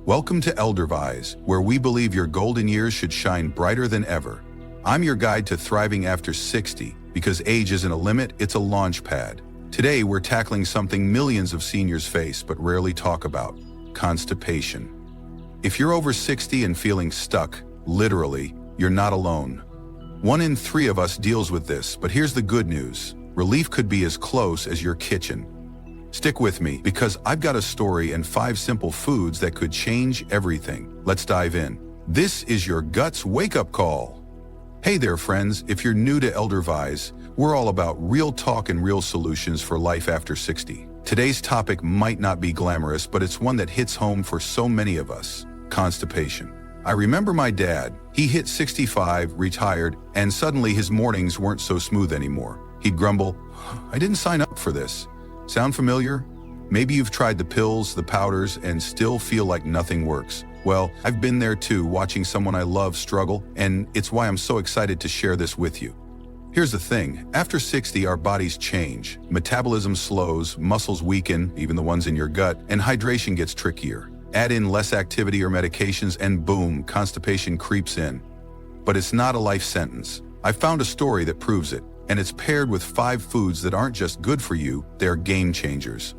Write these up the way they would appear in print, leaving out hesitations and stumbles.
Welcome to Eldervise, where we believe your golden years should shine brighter than ever. I'm your guide to thriving after 60, because age isn't a limit, it's a launch pad. Today, we're tackling something millions of seniors face but rarely talk about: constipation. If you're over 60 and feeling stuck, literally, you're not alone. 1 in 3 of us deals with this, but here's the good news. Relief could be as close as your kitchen. Stick with me, because I've got a story and 5 simple foods that could change everything. Let's dive in. This is your gut's wake-up call. Hey there, friends. If you're new to Eldervise, we're all about real talk and real solutions for life after 60. Today's topic might not be glamorous, but it's one that hits home for so many of us: constipation. I remember my dad. He hit 65, retired, and suddenly his mornings weren't so smooth anymore. He'd grumble, "I didn't sign up for this." Sound familiar? Maybe you've tried the pills, the powders, and still feel like nothing works. Well, I've been there too, watching someone I love struggle, and it's why I'm so excited to share this with you. Here's the thing: after 60, our bodies change. Metabolism slows, muscles weaken, even the ones in your gut, and hydration gets trickier. Add in less activity or medications, and boom, constipation creeps in. But it's not a life sentence. I found a story that proves it, and it's paired with 5 foods that aren't just good for you, they're game changers.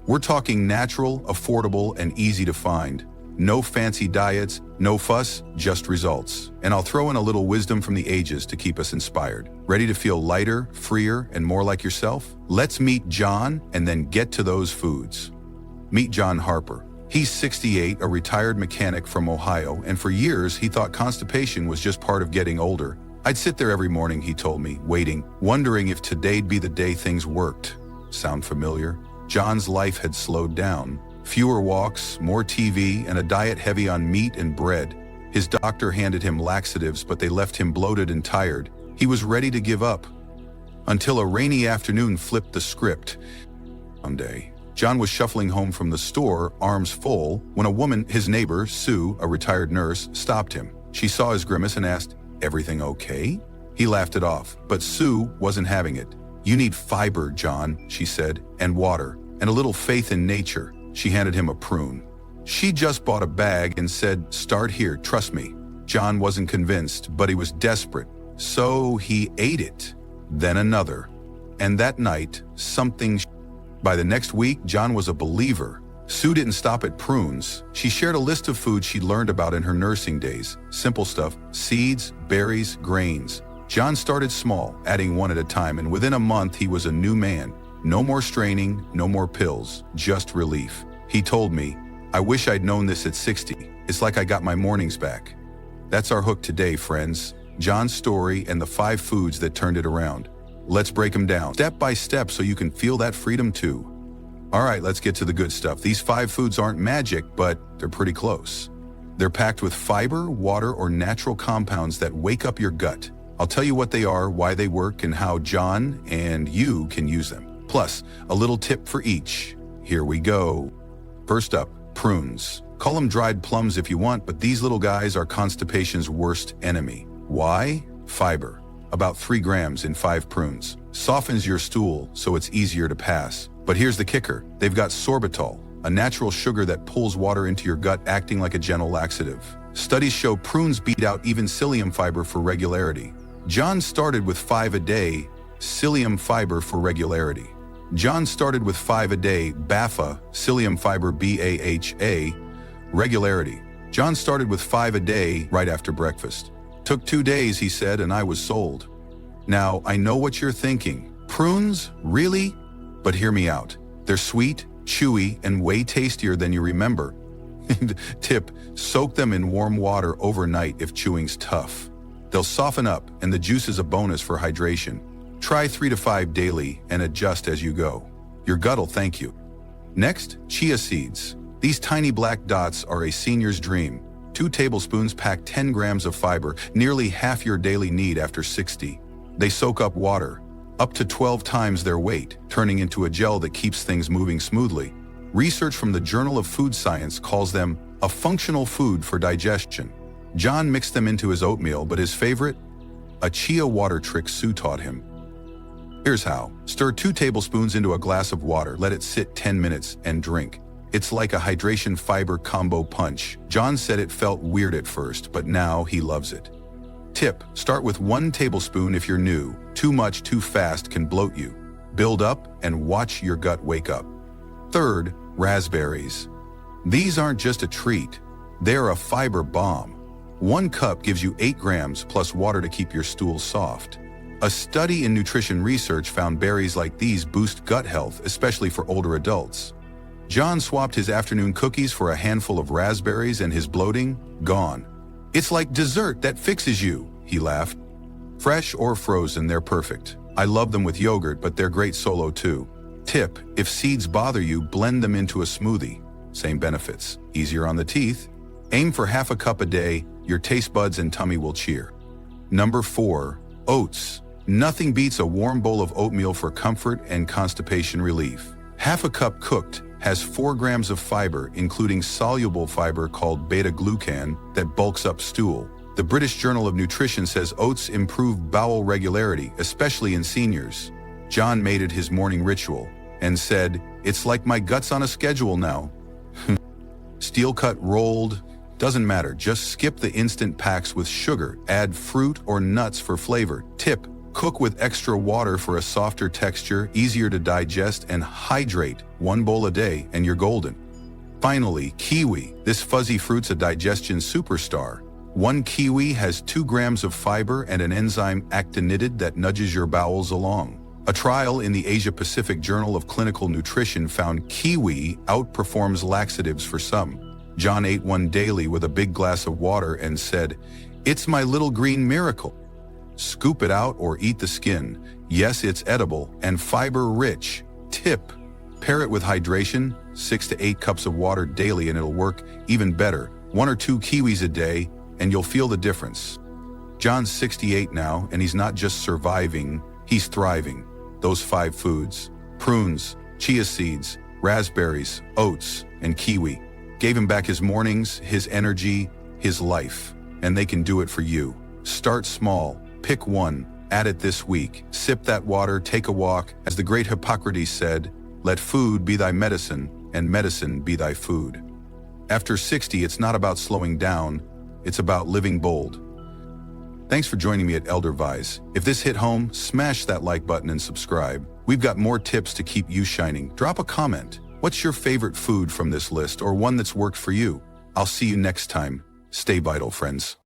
We're talking natural, affordable, and easy to find. No fancy diets, no fuss, just results. And I'll throw in a little wisdom from the ages to keep us inspired. Ready to feel lighter, freer, and more like yourself? Let's meet John and then get to those foods. Meet John Harper. He's 68, a retired mechanic from Ohio, and for years he thought constipation was just part of getting older. I'd sit there every morning, he told me, waiting, wondering if today'd be the day things worked. Sound familiar? John's life had slowed down. Fewer walks, more TV, and a diet heavy on meat and bread. His doctor handed him laxatives, but they left him bloated and tired. He was ready to give up. Until a rainy afternoon flipped the script. One day, John was shuffling home from the store, arms full, when a woman, his neighbor, Sue, a retired nurse, stopped him. She saw his grimace and asked, "Everything okay?" He laughed it off, but Sue wasn't having it. "You need fiber, John," she said, "and water, and a little faith in nature." She handed him a prune. She just bought a bag and said, "Start here, trust me." John wasn't convinced, but he was desperate. So he ate it, then another. And that night, By the next week, John was a believer. Sue didn't stop at prunes. She shared a list of foods she'd learned about in her nursing days. Simple stuff: seeds, berries, grains. John started small, adding 1 at a time, and within a month he was a new man. No more straining, no more pills, just relief. He told me, "I wish I'd known this at 60. It's like I got my mornings back." That's our hook today, friends. John's story and the 5 foods that turned it around. Let's break them down, step by step, so you can feel that freedom too. All right, let's get to the good stuff. These 5 foods aren't magic, but they're pretty close. They're packed with fiber, water, or natural compounds that wake up your gut. I'll tell you what they are, why they work, and how John and you can use them. Plus, a little tip for each. Here we go. First up, prunes. Call them dried plums if you want, but these little guys are constipation's worst enemy. Why? Fiber. About 3 grams in 5 prunes. Softens your stool, so it's easier to pass. But here's the kicker. They've got sorbitol, a natural sugar that pulls water into your gut, acting like a gentle laxative. Studies show prunes beat out even psyllium fiber for regularity. John started with 5 a day, psyllium fiber for regularity. John started with 5 a day, BAFA, psyllium fiber BAHA, regularity. John started with 5 a day right after breakfast. Took 2 days, he said, and I was sold. Now, I know what you're thinking. Prunes? Really? But hear me out. They're sweet, chewy, and way tastier than you remember. Tip: soak them in warm water overnight if chewing's tough. They'll soften up, and the juice is a bonus for hydration. Try 3 to 5 daily and adjust as you go. Your gut'll thank you. Next, chia seeds. These tiny black dots are a senior's dream. 2 tablespoons pack 10 grams of fiber, nearly half your daily need after 60. They soak up water, up to 12 times their weight, turning into a gel that keeps things moving smoothly. Research from the Journal of Food Science calls them a functional food for digestion. John mixed them into his oatmeal, but his favorite? A chia water trick Sue taught him. Here's how. Stir 2 tablespoons into a glass of water, let it sit 10 minutes, and drink. It's like a hydration fiber combo punch. John said it felt weird at first, but now he loves it. Tip: start with 1 tablespoon if you're new. Too much too fast can bloat you. Build up and watch your gut wake up. Third, raspberries. These aren't just a treat, they're a fiber bomb. 1 cup gives you 8 grams plus water to keep your stool soft. A study in nutrition research found berries like these boost gut health, especially for older adults. John swapped his afternoon cookies for a handful of raspberries and his bloating, gone. It's like dessert that fixes you, he laughed. Fresh or frozen, they're perfect. I love them with yogurt, but they're great solo too. Tip: if seeds bother you, blend them into a smoothie. Same benefits. Easier on the teeth. Aim for half a cup a day, your taste buds and tummy will cheer. Number 4, oats. Nothing beats a warm bowl of oatmeal for comfort and constipation relief. Half a cup cooked has 4 grams of fiber, including soluble fiber called beta-glucan that bulks up stool. The British Journal of Nutrition says oats improve bowel regularity, especially in seniors. John made it his morning ritual and said, "It's like my gut's on a schedule now." Steel cut, rolled, doesn't matter, just skip the instant packs with sugar, add fruit or nuts for flavor. Tip: cook with extra water for a softer texture, easier to digest, and hydrate. 1 bowl a day and you're golden. Finally, kiwi. This fuzzy fruit's a digestion superstar. 1 kiwi has 2 grams of fiber and an enzyme actinidin that nudges your bowels along. A trial in the Asia-Pacific Journal of Clinical Nutrition found kiwi outperforms laxatives for some. John ate 1 daily with a big glass of water and said, "It's my little green miracle." Scoop it out or eat the skin. Yes, it's edible and fiber-rich. Tip: pair it with hydration, 6 to 8 cups of water daily, and it'll work even better. 1 or 2 kiwis a day, and you'll feel the difference. John's 68 now, and he's not just surviving, he's thriving. Those 5 foods, prunes, chia seeds, raspberries, oats, and kiwi, gave him back his mornings, his energy, his life. And they can do it for you. Start small, pick 1, add it this week. Sip that water, take a walk. As the great Hippocrates said, "Let food be thy medicine, and medicine be thy food." After 60, it's not about slowing down, it's about living bold. Thanks for joining me at Elder Vise. If this hit home, smash that like button and subscribe. We've got more tips to keep you shining. Drop a comment. What's your favorite food from this list, or one that's worked for you? I'll see you next time. Stay vital, friends.